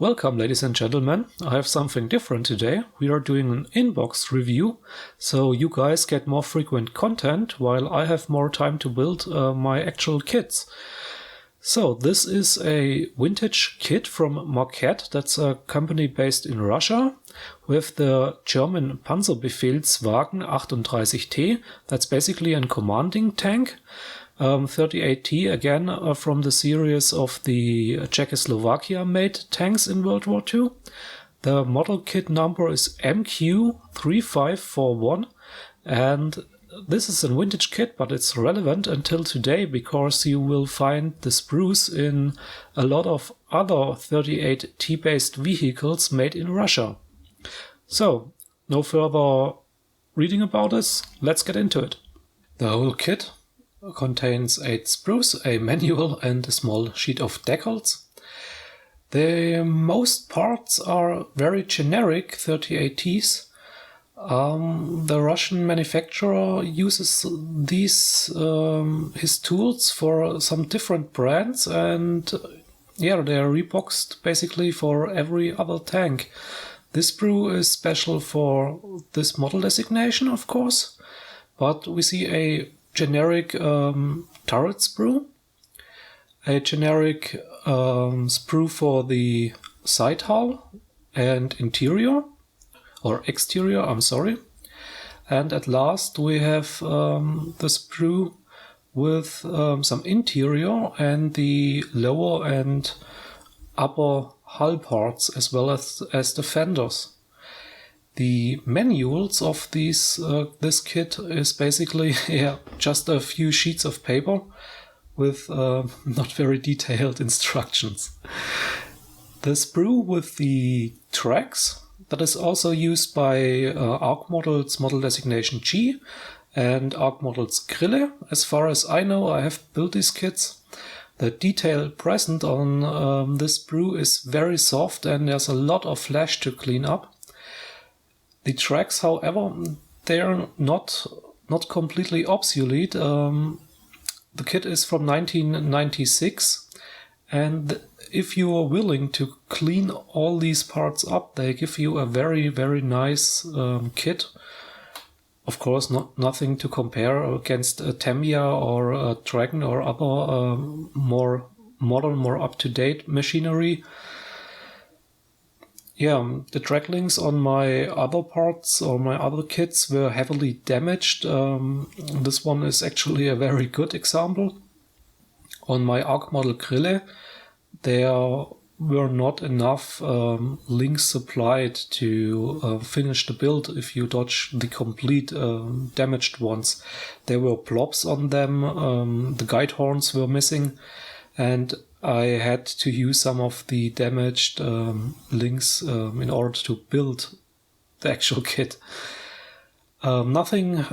Welcome, ladies and gentlemen. I have something different today. We are doing an inbox review, so you guys get more frequent content while I have more time to build my actual kits. So this is a vintage kit from Maquette. That's a company based in Russia with the German Panzerbefehlswagen 38T. That's basically a commanding tank. 38T again from the series of the Czechoslovakia-made tanks in World War II. The model kit number is MQ-3541, and this is a vintage kit, but it's relevant until today because you will find the sprues in a lot of other 38T based vehicles made in Russia. So, no further reading about this, let's get into it. The whole kit contains 8 sprues, a manual and a small sheet of decals. The most parts are very generic 38Ts. The Russian manufacturer uses these his tools for some different brands, and yeah, they are reboxed basically for every other tank. This sprue is special for this model designation, of course, but we see a generic turret sprue, a generic sprue for the side hull and interior, or exterior, I'm sorry. And at last we have the sprue with some interior and the lower and upper hull parts, as well as the fenders. The manuals of this kit is basically just a few sheets of paper with not very detailed instructions. The sprue with the tracks, that is also used by Ark Models model designation G and Ark Models Grille. As far as I know, I have built these kits. The detail present on this sprue is very soft and there's a lot of flash to clean up. The tracks, however, they are not completely obsolete. The kit is from 1996, and if you are willing to clean all these parts up, they give you a very, very nice kit. Of course, nothing to compare against a Tamiya or a Dragon or other more modern, more up-to-date machinery. Yeah, the drag links on my other parts or my other kits were heavily damaged. This one is actually a very good example. On my Ark model Grille, there were not enough links supplied to finish the build if you dodge the complete damaged ones. There were blobs on them, the guide horns were missing, and I had to use some of the damaged links in order to build the actual kit. Nothing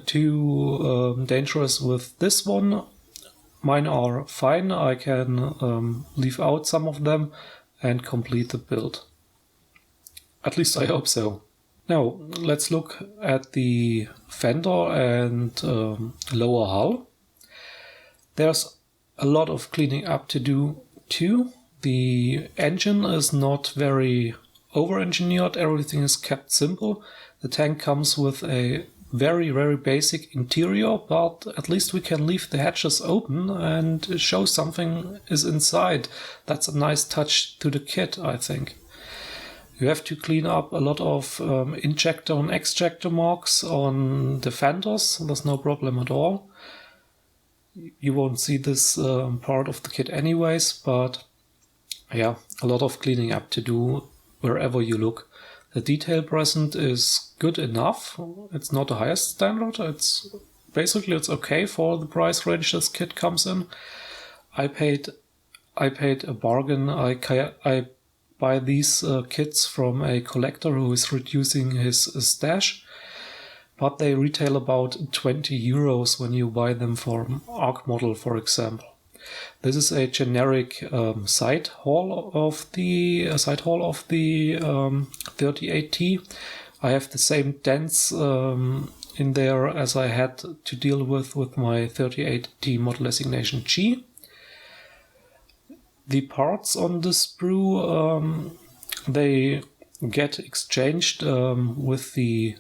too dangerous with this one. Mine are fine. I can leave out some of them and complete the build. At least I hope so. Now let's look at the fender and lower hull. There's a lot of cleaning up to do too. The engine is not very over-engineered, everything is kept simple. The tank comes with a very, very basic interior, but at least we can leave the hatches open and show something is inside. That's a nice touch to the kit, I think. You have to clean up a lot of injector and extractor marks on the fenders. There's no problem at all. You won't see this part of the kit anyways, but yeah, a lot of cleaning up to do wherever you look. The detail present is good enough. It's not the highest standard. It's okay for the price range this kit comes in. I paid a bargain. I buy these kits from a collector who is reducing his stash. But they retail about 20 euros when you buy them from Ark Model, for example. This is a generic side hull of the 38T. I have the same dents in there as I had to deal with my 38T model designation G. The parts on the sprue, they get exchanged with the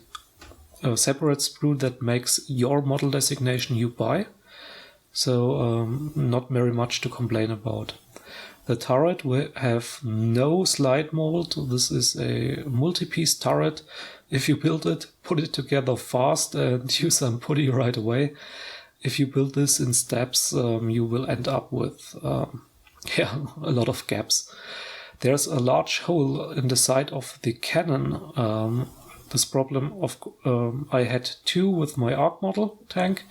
separate sprue that makes your model designation you buy. So not very much to complain about. The turret will have no slide mold. This is a multi-piece turret. If you build it, put it together fast and use some putty right away. If you build this in steps, you will end up with a lot of gaps. There's a large hole in the side of the cannon. This problem I had too with my Ark model tank.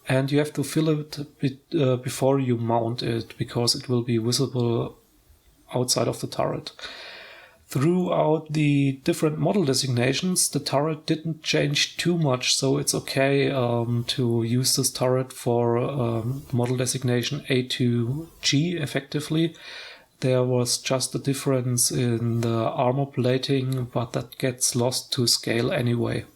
And you have to fill it before you mount it, because it will be visible outside of the turret. Throughout the different model designations, the turret didn't change too much, so it's okay to use this turret for model designation A to G effectively. There was just a difference in the armor plating, but that gets lost to scale anyway.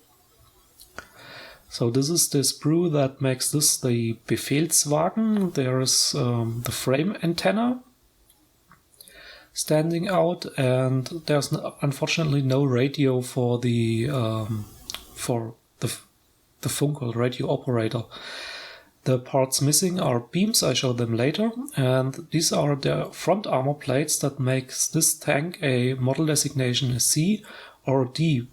So this is the sprue that makes this the Befehlswagen. There is the frame antenna standing out, and there's unfortunately no radio for the Funkel radio operator. The parts missing are beams, I show them later, and these are the front armor plates that makes this tank a model designation C or D,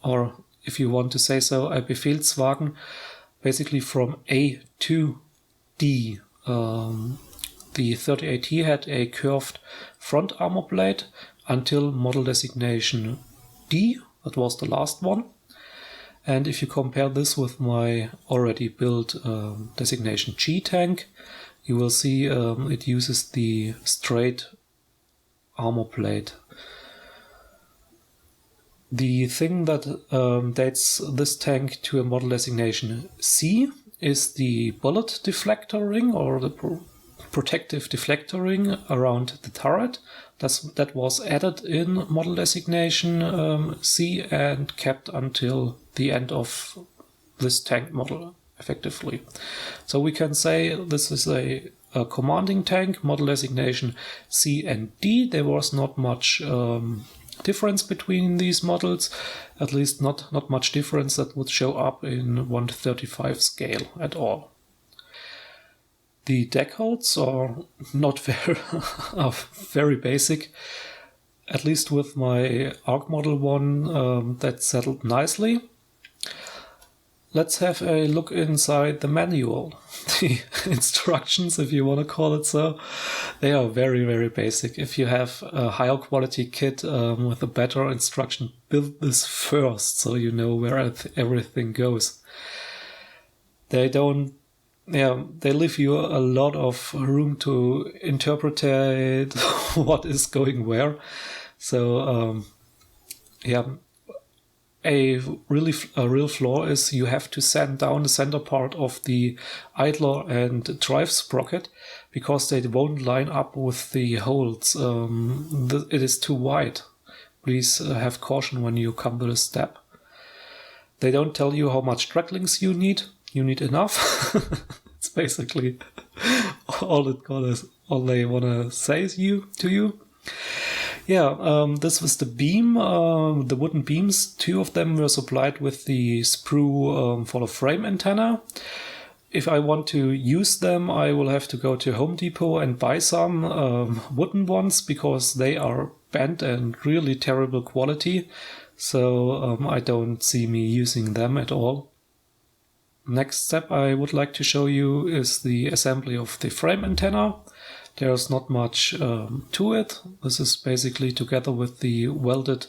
or if you want to say so, a Befehlswagen, basically from A to D. The 38T had a curved front armor plate until model designation D, that was the last one. And if you compare this with my already built designation G tank, you will see it uses the straight armor plate. The thing that dates this tank to a model designation C is the bullet deflector ring, or the protective deflector ring around the turret. That was added in model designation C and kept until the end of this tank model, effectively. So we can say this is a commanding tank, model designation C and D. There was not much difference between these models, at least not much difference that would show up in 1/35 scale at all. The deck holds are not very basic. At least with my Ark Model one, that settled nicely. Let's have a look inside the manual. The instructions, if you want to call it so, they are very basic. If you have a higher quality kit with a better instruction, build this first so you know where everything goes. They leave you a lot of room to interpret what is going where. So, a real flaw is you have to sand down the center part of the idler and drive sprocket because they won't line up with the holes. It is too wide. Please have caution when you come to this step. They don't tell you how much drag links you need. You need enough. It's basically all they want to say to you. This was the beam, the wooden beams. 2 of them were supplied with the sprue for the frame antenna. If I want to use them, I will have to go to Home Depot and buy some wooden ones, because they are bent and really terrible quality. So I don't see me using them at all. Next step I would like to show you is the assembly of the frame antenna. There's not much to it. This is basically together with the welded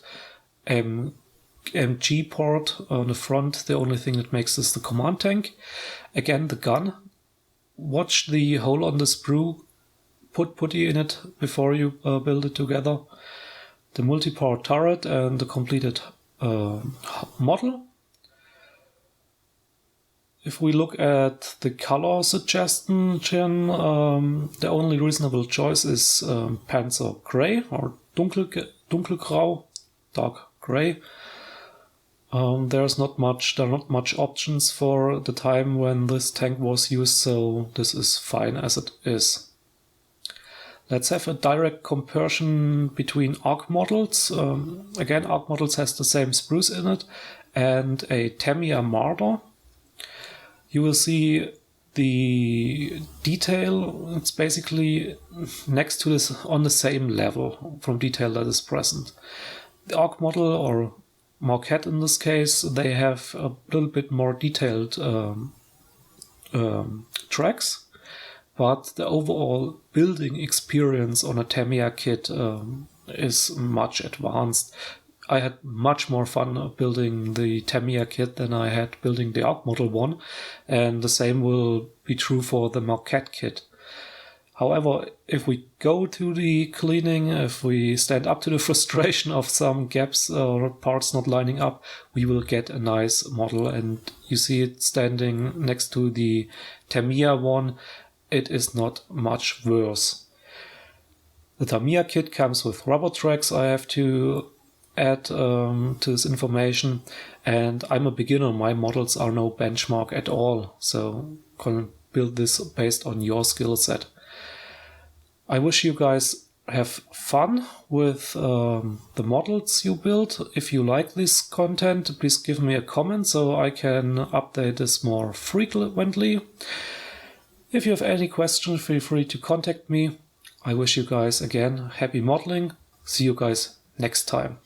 MG port on the front. The only thing that makes this the command tank. Again, the gun. Watch the hole on the sprue. Put putty in it before you build it together. The multi-part turret and the completed model. If we look at the color suggestion, the only reasonable choice is Panzer Gray or Dunkelgrau, dark gray. There are not much options for the time when this tank was used, so this is fine as it is. Let's have a direct comparison between Ark Models. Again, Ark Models has the same sprues in it and a Tamiya Marder. You will see the detail. It's basically next to this on the same level from detail that is present. The Ark Model, or Maquette in this case, they have a little bit more detailed tracks, but the overall building experience on a Tamiya kit is much advanced. I had much more fun building the Tamiya kit than I had building the Ark Model one, and the same will be true for the Maquette kit. However, if we go to the cleaning, if we stand up to the frustration of some gaps or parts not lining up, we will get a nice model, and you see it standing next to the Tamiya one. It is not much worse. The Tamiya kit comes with rubber tracks. I have to add to this information, and I'm a beginner. My models are no benchmark at all, so can build this based on your skill set. I wish you guys have fun with the models you build. If you like this content, please give me a comment so I can update this more frequently. If you have any questions, feel free to contact me. I wish you guys again happy modeling. See you guys next time.